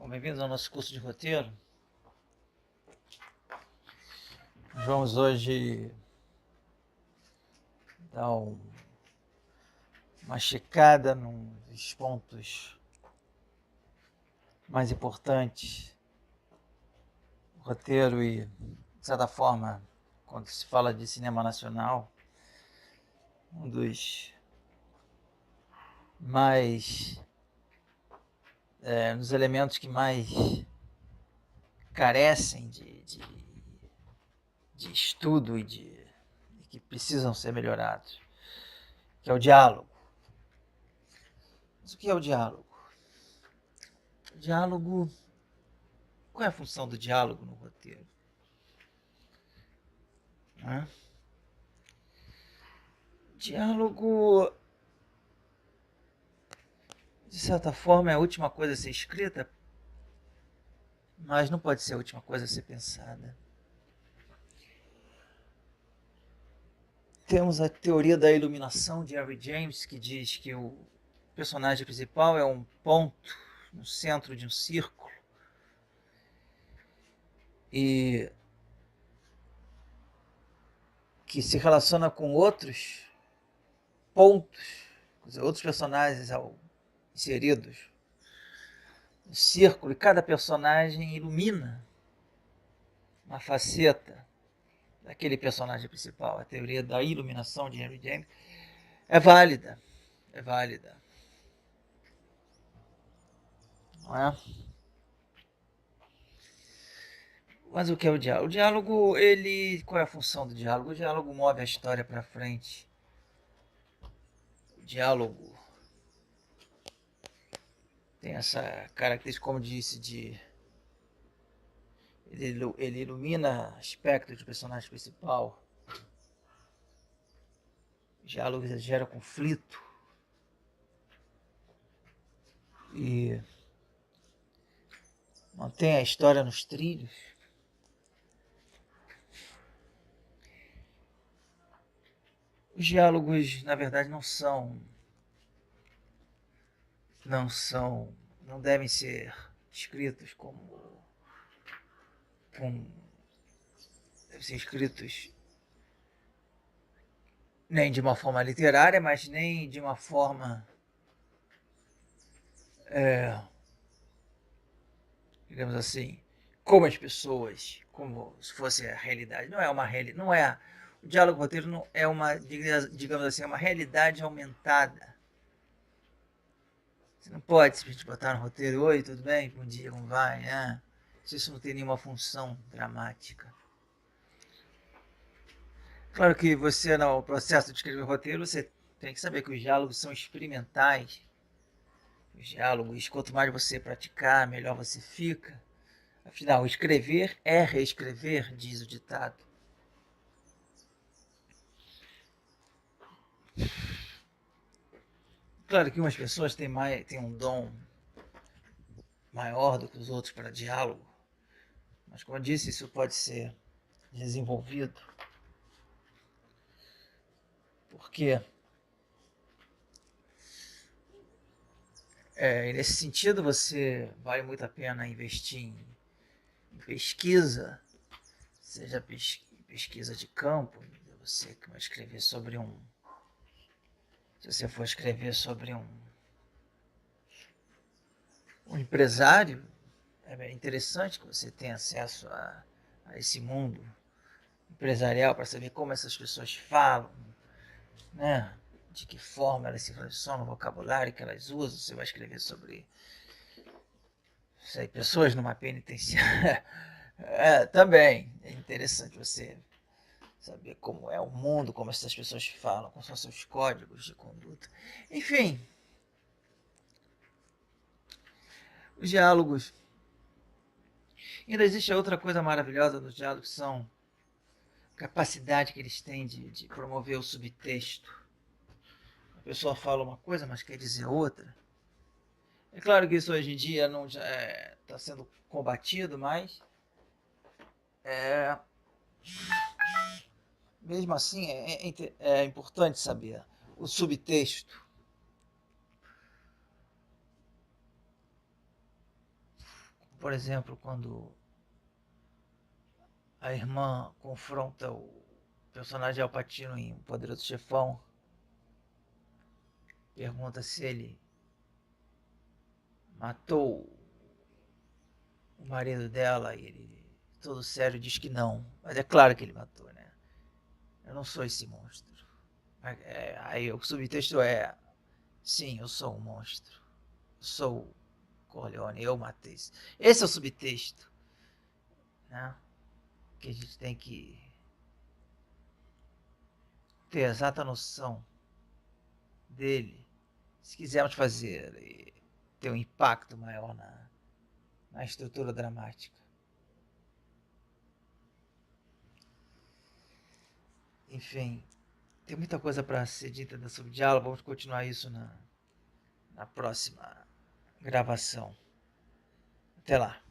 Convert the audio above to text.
Bom, bem-vindos ao nosso curso de roteiro. Nós vamos hoje dar uma checada nos pontos mais importantes do roteiro e, de certa forma, quando se fala de cinema nacional, um dos mais dos elementos que mais carecem de estudo e que precisam ser melhorados, que é o diálogo. Mas o que é o diálogo? O diálogo, qual é a função do diálogo no roteiro? Diálogo, de certa forma, é a última coisa a ser escrita, mas não pode ser a última coisa a ser pensada. Temos a teoria da iluminação de Henry James, que diz que o personagem principal é um ponto no centro de um círculo e que se relaciona com outros pontos, outros personagens inseridos no círculo, e cada personagem ilumina uma faceta daquele personagem principal. A teoria da iluminação de Henry James é válida, não é? Mas o que é o diálogo? O diálogo, qual é a função do diálogo? O diálogo move a história para frente. O diálogo tem essa característica, como disse, ele ilumina aspectos do personagem principal. O diálogo gera conflito e mantém a história nos trilhos. Os diálogos, na verdade, não devem ser escritos devem ser escritos nem de uma forma literária, mas nem de uma forma, digamos assim, como as pessoas, como se fosse a realidade. Não é uma realidade, não é. O diálogo roteiro não é uma, digamos assim, é uma realidade aumentada. Você não pode simplesmente botar no roteiro: oi, tudo bem? Bom dia, como vai? Isso não tem nenhuma função dramática. Claro que você, no processo de escrever roteiro, você tem que saber que os diálogos são experimentais. Os diálogos, quanto mais você praticar, melhor você fica. Afinal, escrever é reescrever, diz o ditado. Claro que umas pessoas têm um dom maior do que os outros para diálogo, mas, como eu disse, isso pode ser desenvolvido. Porque nesse sentido, vale muito a pena investir em pesquisa, seja pesquisa de campo. Você que vai escrever sobre se você for escrever sobre um empresário, é interessante que você tenha acesso a esse mundo empresarial para saber como essas pessoas falam, né? De que forma elas se relacionam, o vocabulário que elas usam. Você vai escrever sobre pessoas numa penitenciária. Também é interessante você saber como é o mundo, como essas pessoas falam, quais são seus códigos de conduta. Enfim, os diálogos. Ainda existe outra coisa maravilhosa nos diálogos, são a capacidade que eles têm de promover o subtexto. A pessoa fala uma coisa, mas quer dizer outra. É claro que isso hoje em dia não está sendo combatido, mas mesmo assim é importante saber o subtexto. Por exemplo, quando a irmã confronta o personagem Al Pacino em Poderoso Chefão, pergunta se ele matou o marido dela e ele, todo sério, diz que não. Mas é claro que ele matou, né? Eu não sou esse monstro. Aí o subtexto é: sim, eu sou um monstro. Eu sou o Corleone, eu matei. Esse é o subtexto, né? Que a gente tem que ter a exata noção dele, se quisermos fazer e ter um impacto maior na estrutura dramática. Enfim, tem muita coisa para ser dita sobre diálogo. Vamos continuar isso na próxima gravação. Até lá.